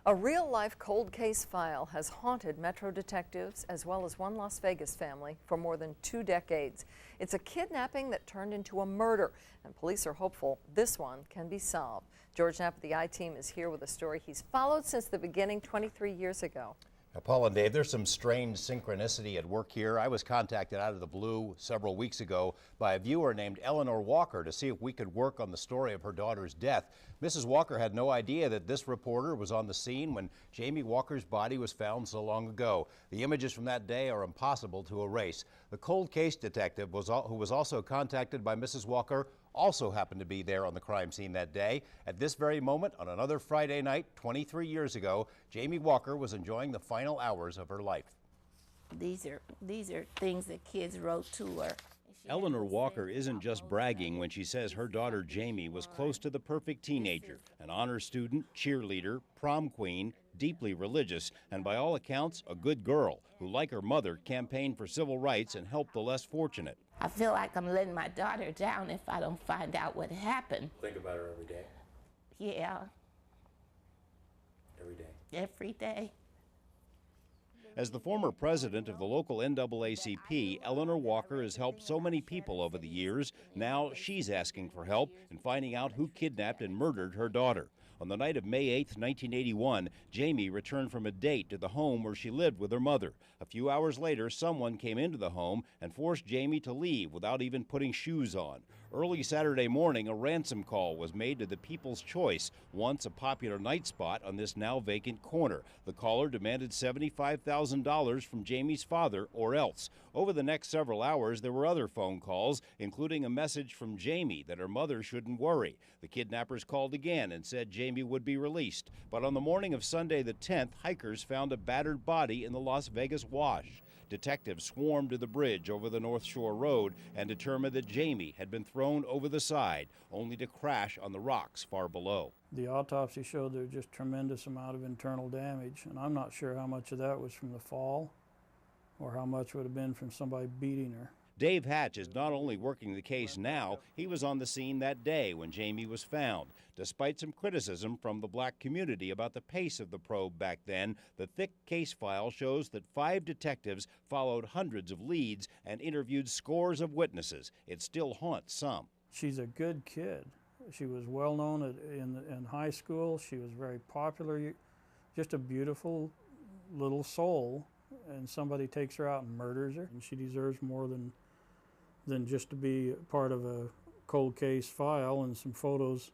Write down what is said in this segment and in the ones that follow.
A real-life cold case file has haunted Metro detectives as well as one Las Vegas family for more than 2 decades. It's a kidnapping that turned into a murder, and police are hopeful this one can be solved. George Knapp of the I-Team is here with a story he's followed since the beginning 23 years ago. Now, Paul and Dave, there's some strange synchronicity at work here. I was contacted out of the blue several weeks ago by a viewer named Eleanor Walker to see if we could work on the story of her daughter's death. Mrs. Walker had no idea that this reporter was on the scene when Jamie Walker's body was found so long ago. The images from that day are impossible to erase. The cold case detective who was also contacted by Mrs. Walker also happened to be there on the crime scene that day. At this very moment, on another Friday night, 23 years ago, Jamie Walker was enjoying the final hours of her life. These are things that kids wrote to her. Eleanor Walker isn't just bragging when she says her daughter Jamie was close to the perfect teenager, an honor student, cheerleader, prom queen, deeply religious, and by all accounts, a good girl who, like her mother, campaigned for civil rights and helped the less fortunate. I feel like I'm letting my daughter down if I don't find out what happened. Think about her every day? Yeah. Every day? Every day. As the former president of the local NAACP, Eleanor Walker has helped so many people over the years. Now she's asking for help in finding out who kidnapped and murdered her daughter. On the night of May 8, 1981, Jamie returned from a date to the home where she lived with her mother. A few hours later, someone came into the home and forced Jamie to leave without even putting shoes on. Early Saturday morning, a ransom call was made to the People's Choice, once a popular night spot on this now vacant corner. The caller demanded $75,000 from Jamie's father or else. Over the next several hours, there were other phone calls, including a message from Jamie that her mother shouldn't worry. The kidnappers called again and said Jamie would be released. But on the morning of Sunday the 10th, hikers found a battered body in the Las Vegas Wash. Detectives swarmed to the bridge over the North Shore Road and determined that Jamie had been thrown over the side, only to crash on the rocks far below. The autopsy showed there was just tremendous amount of internal damage, and I'm not sure how much of that was from the fall or how much would have been from somebody beating her. Dave Hatch is not only working the case now, he was on the scene that day when Jamie was found. Despite some criticism from the black community about the pace of the probe back then, the thick case file shows that 5 detectives followed hundreds of leads and interviewed scores of witnesses. It still haunts some. She's a good kid. She was well known in high school. She was very popular, just a beautiful little soul, and somebody takes her out and murders her, and she deserves more than just to be part of a cold case file and some photos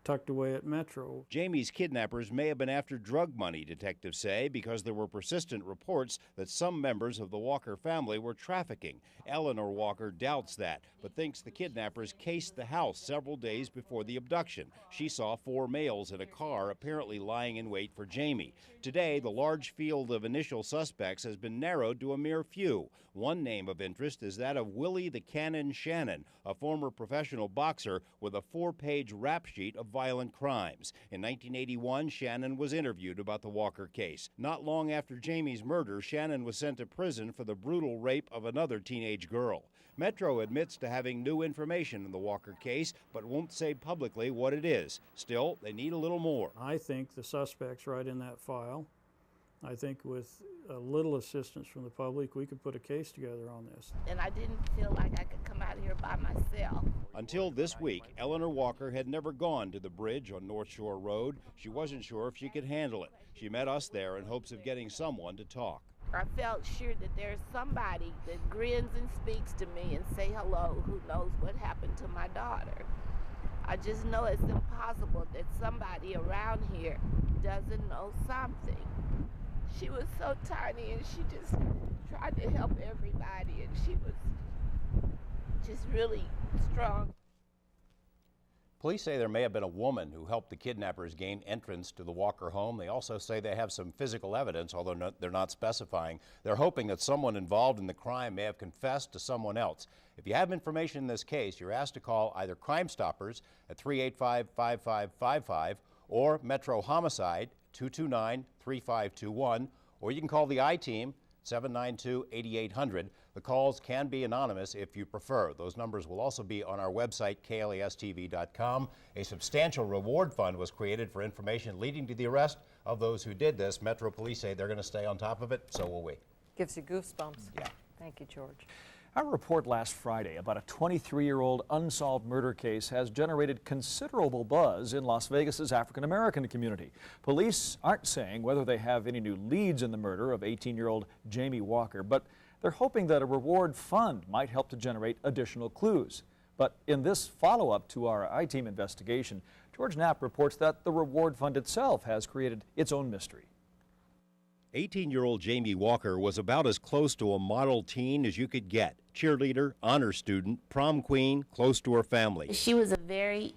tucked away at Metro. Jamie's kidnappers may have been after drug money, detectives say, because there were persistent reports that some members of the Walker family were trafficking. Eleanor Walker doubts that, but thinks the kidnappers cased the house several days before the abduction. She saw 4 males in a car apparently lying in wait for Jamie. Today, the large field of initial suspects has been narrowed to a mere few. One name of interest is that of Willie the Cannon Shannon, a former professional boxer with a 4-page rap sheet of violent crimes. In 1981, Shannon was interviewed about the Walker case. Not long after Jamie's murder, Shannon was sent to prison for the brutal rape of another teenage girl. Metro admits to having new information in the Walker case, but won't say publicly what it is. Still, they need a little more. I think the suspect's right in that file. I think with a little assistance from the public, we could put a case together on this. And I didn't feel like I could come out here by myself. Until this week, Eleanor Walker had never gone to the bridge on North Shore Road. She wasn't sure if she could handle it. She met us there in hopes of getting someone to talk. I felt sure that there's somebody that grins and speaks to me and say hello who knows what happened to my daughter. I just know it's impossible that somebody around here doesn't know something. She was so tiny and she just tried to help everybody, and she was just really strong. Police say there may have been a woman who helped the kidnappers gain entrance to the Walker home. They also say they have some physical evidence, although they're not specifying. They're hoping that someone involved in the crime may have confessed to someone else. If you have information in this case, you're asked to call either Crime Stoppers at 385-5555 or Metro Homicide 229-3521, or you can call the I-Team 792-8800. The calls can be anonymous if you prefer. Those numbers will also be on our website, KLASTV.com. A substantial reward fund was created for information leading to the arrest of those who did this. Metro Police say they're going to stay on top of it, so will we. Gives you goosebumps. Yeah. Thank you, George. Our report last Friday about a 23-year-old unsolved murder case has generated considerable buzz in Las Vegas's African-American community. Police aren't saying whether they have any new leads in the murder of 18-year-old Jamie Walker, but they're hoping that a reward fund might help to generate additional clues. But in this follow-up to our I-Team investigation, George Knapp reports that the reward fund itself has created its own mystery. 18-year-old Jamie Walker was about as close to a model teen as you could get. Cheerleader, honor student, prom queen, close to her family. She was a very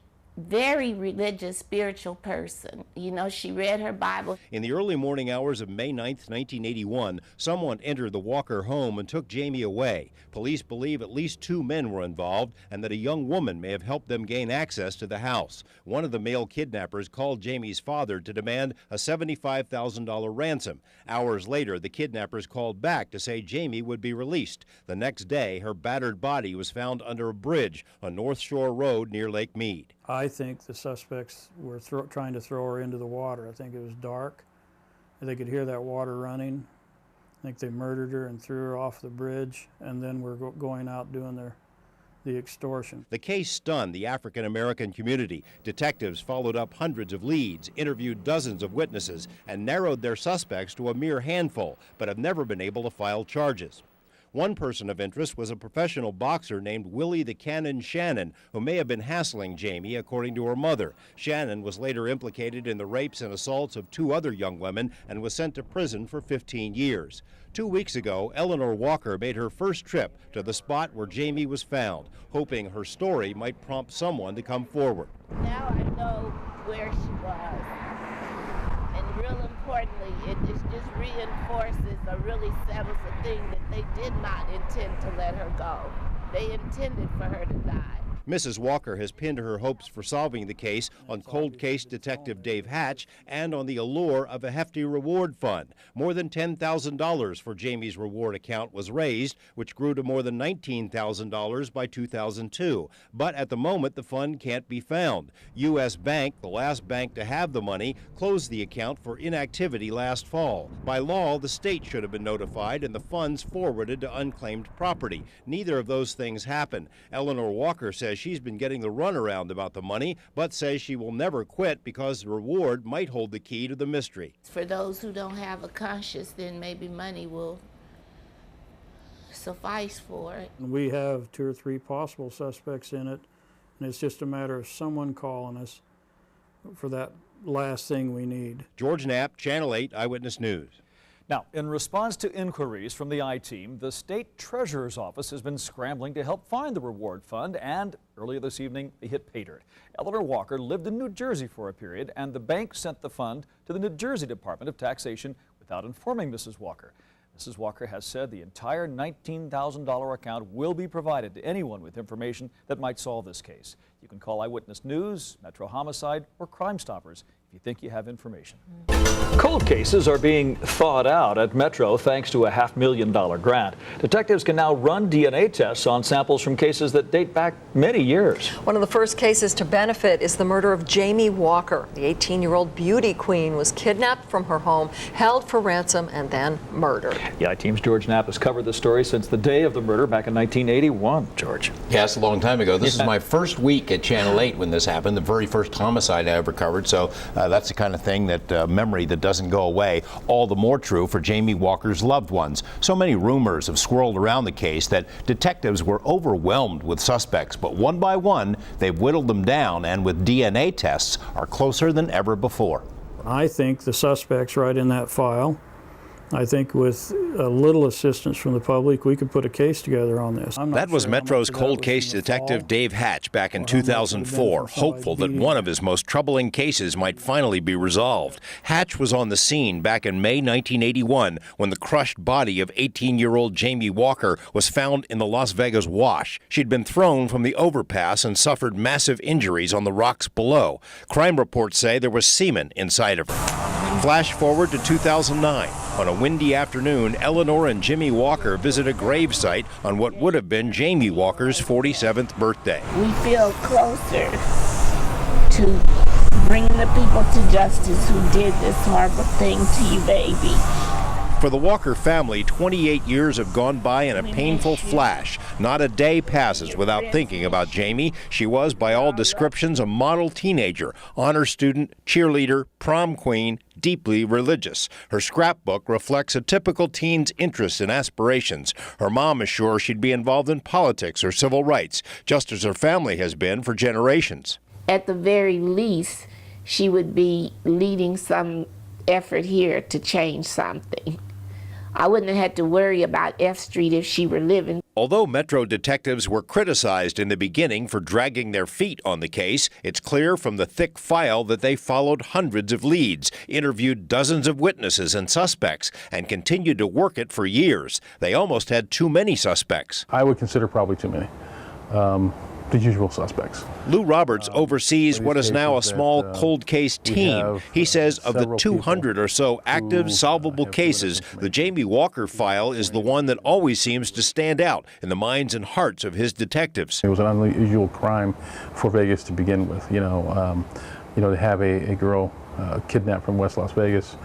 religious, spiritual person. You know, she read her Bible. In the early morning hours of May 9th, 1981, someone entered the Walker home and took Jamie away. Police believe at least 2 men were involved and that a young woman may have helped them gain access to the house. One of the male kidnappers called Jamie's father to demand a $75,000 ransom. Hours later, the kidnappers called back to say Jamie would be released. The next day, her battered body was found under a bridge on North Shore Road near Lake Mead. I think the suspects were trying to throw her into the water. I think it was dark. They could hear that water running. I think they murdered her and threw her off the bridge, and then were going out doing the extortion. The case stunned the African-American community. Detectives followed up hundreds of leads, interviewed dozens of witnesses, and narrowed their suspects to a mere handful, but have never been able to file charges. One person of interest was a professional boxer named Willie the Cannon Shannon, who may have been hassling Jamie, according to her mother. Shannon was later implicated in the rapes and assaults of 2 other young women and was sent to prison for 15 years. 2 weeks ago, Eleanor Walker made her first trip to the spot where Jamie was found, hoping her story might prompt someone to come forward. Now I know where she was. And real importantly, it just reinforces or really settles the thing that they did not intend to let her go. They intended for her to die. Mrs. Walker has pinned her hopes for solving the case on cold case detective Dave Hatch and on the allure of a hefty reward fund. More than $10,000 for Jamie's reward account was raised, which grew to more than $19,000 by 2002. But at the moment, the fund can't be found. U.S. Bank, the last bank to have the money, closed the account for inactivity last fall. By law, the state should have been notified and the funds forwarded to unclaimed property. Neither of those things happened. Eleanor Walker says she's been getting the runaround about the money, but says she will never quit because the reward might hold the key to the mystery. For those who don't have a conscience, then maybe money will suffice for it. We have 2 or 3 possible suspects in it, and it's just a matter of someone calling us for that last thing we need. George Knapp, Channel 8 Eyewitness News. Now, in response to inquiries from the I-Team, the state treasurer's office has been scrambling to help find the reward fund, and earlier this evening, they hit pay dirt. Eleanor Walker lived in New Jersey for a period, and the bank sent the fund to the New Jersey Department of Taxation without informing Mrs. Walker. Mrs. Walker has said the entire $19,000 account will be provided to anyone with information that might solve this case. You can call Eyewitness News, Metro Homicide, or Crime Stoppers if you think you have information. Cold cases are being thawed out at Metro thanks to a $500,000 grant. Detectives can now run DNA tests on samples from cases that date back many years. One of the first cases to benefit is the murder of Jamie Walker. The 18-year-old beauty queen was kidnapped from her home, held for ransom, and then murdered. The I-Team's George Knapp has covered the story since the day of the murder back in 1981. George. Yeah, it's a long time ago. This is my first week at Channel 8 when this happened, the very first homicide I ever covered. So that's the kind of thing that memory that doesn't go away. All the more true for Jamie Walker's loved ones. So many rumors have swirled around the case that detectives were overwhelmed with suspects, but one by one, they've whittled them down and with DNA tests are closer than ever before. I think the suspect's right in that file. I think with a little assistance from the public, we could put a case together on this. That was Metro's cold case detective Dave Hatch back in 2004, hopeful that one of his most troubling cases might finally be resolved. Hatch was on the scene back in May 1981 when the crushed body of 18-year-old Jamie Walker was found in the Las Vegas Wash. She'd been thrown from the overpass and suffered massive injuries on the rocks below. Crime reports say there was semen inside of her. Flash forward to 2009. On a windy afternoon, Eleanor and Jimmy Walker visit a gravesite on what would have been Jamie Walker's 47th birthday. We feel closer to bringing the people to justice who did this horrible thing to you, baby. For the Walker family, 28 years have gone by in a painful flash. Not a day passes without thinking about Jamie. She was, by all descriptions, a model teenager, honor student, cheerleader, prom queen, deeply religious. Her scrapbook reflects a typical teen's interests and aspirations. Her mom is sure she'd be involved in politics or civil rights, just as her family has been for generations. At the very least, she would be leading some effort here to change something. I wouldn't have had to worry about F Street if she were living. Although Metro detectives were criticized in the beginning for dragging their feet on the case, it's clear from the thick file that they followed hundreds of leads, interviewed dozens of witnesses and suspects, and continued to work it for years. They almost had too many suspects. I would consider probably too many. The usual suspects. Lou Roberts oversees what is now a small cold case team. He says of the 200 or so active solvable cases, the Jamie Walker file is the one that always seems to stand out in the minds and hearts of his detectives. It was an unusual crime for Vegas to begin with. To have a girl kidnapped from West Las Vegas.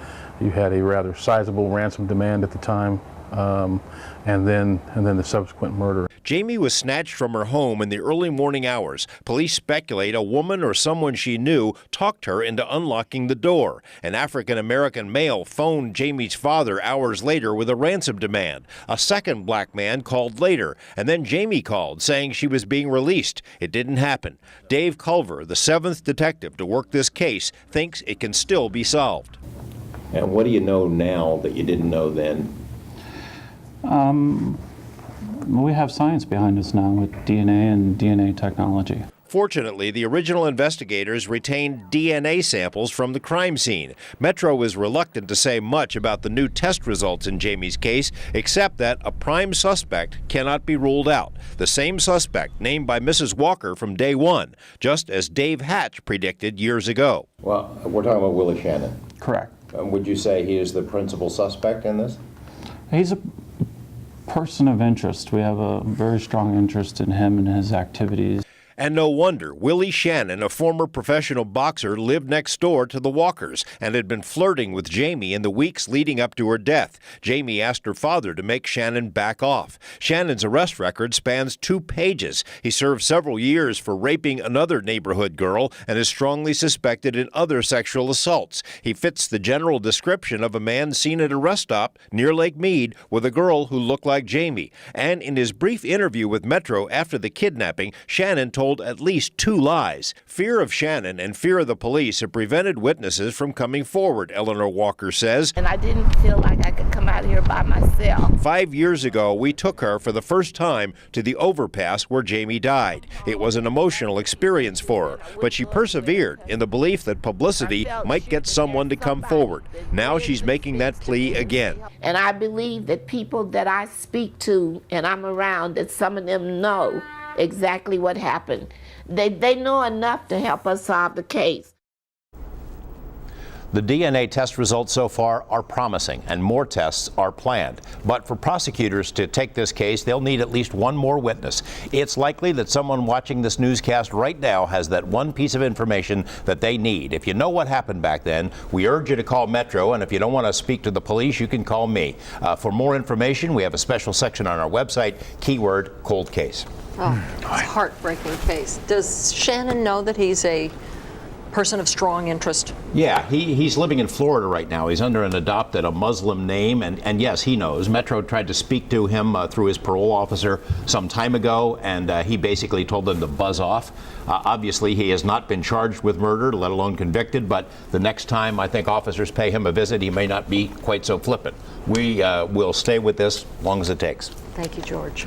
You had a rather sizable ransom demand at the time. And then the subsequent murder. Jamie was snatched from her home in the early morning hours. Police speculate a woman or someone she knew talked her into unlocking the door. An African-American male phoned Jamie's father hours later with a ransom demand. A second black man called later, and then Jamie called saying she was being released. It didn't happen. Dave Culver, the 7th detective to work this case, thinks it can still be solved. And what do you know now that you didn't know then? We have science behind us now with DNA and DNA technology. Fortunately, the original investigators retained DNA samples from the crime scene. Metro is reluctant to say much about the new test results in Jamie's case, except that a prime suspect cannot be ruled out. The same suspect named by Mrs. Walker from day one, just as Dave Hatch predicted years ago. Well, we're talking about Willie Shannon. Correct. Would you say he is the principal suspect in this? He's a person of interest. We have a very strong interest in him and his activities. And no wonder. Willie Shannon, a former professional boxer, lived next door to the Walkers and had been flirting with Jamie in the weeks leading up to her death. Jamie asked her father to make Shannon back off. Shannon's arrest record spans 2 pages. He served several years for raping another neighborhood girl and is strongly suspected in other sexual assaults. He fits the general description of a man seen at a rest stop near Lake Mead with a girl who looked like Jamie. And in his brief interview with Metro after the kidnapping, Shannon told at least 2 lies. Fear of Shannon and fear of the police have prevented witnesses from coming forward, Eleanor Walker says. And I didn't feel like I could come out here by myself. 5 years ago, we took her for the first time to the overpass where Jamie died. It was an emotional experience for her, but she persevered in the belief that publicity might get someone to come forward. Now she's making that plea again. And I believe that people that I speak to and I'm around, that some of them know exactly what happened. They know enough to help us solve the case. The DNA test results so far are promising, and more tests are planned. But for prosecutors to take this case, they'll need at least one more witness. It's likely that someone watching this newscast right now has that one piece of information that they need. If you know what happened back then, we urge you to call Metro, and if you don't want to speak to the police, you can call me. For more information, we have a special section on our website, keyword cold case. Oh, it's a heartbreaking case. Does Shannon know that he's a person of strong interest? Yeah, he's living in Florida right now. He's under an adopted, a Muslim name, and yes, he knows. Metro tried to speak to him through his parole officer some time ago, and he basically told them to buzz off. Obviously, he has not been charged with murder, let alone convicted, but the next time I think officers pay him a visit, he may not be quite so flippant. We will stay with this as long as it takes. Thank you, George.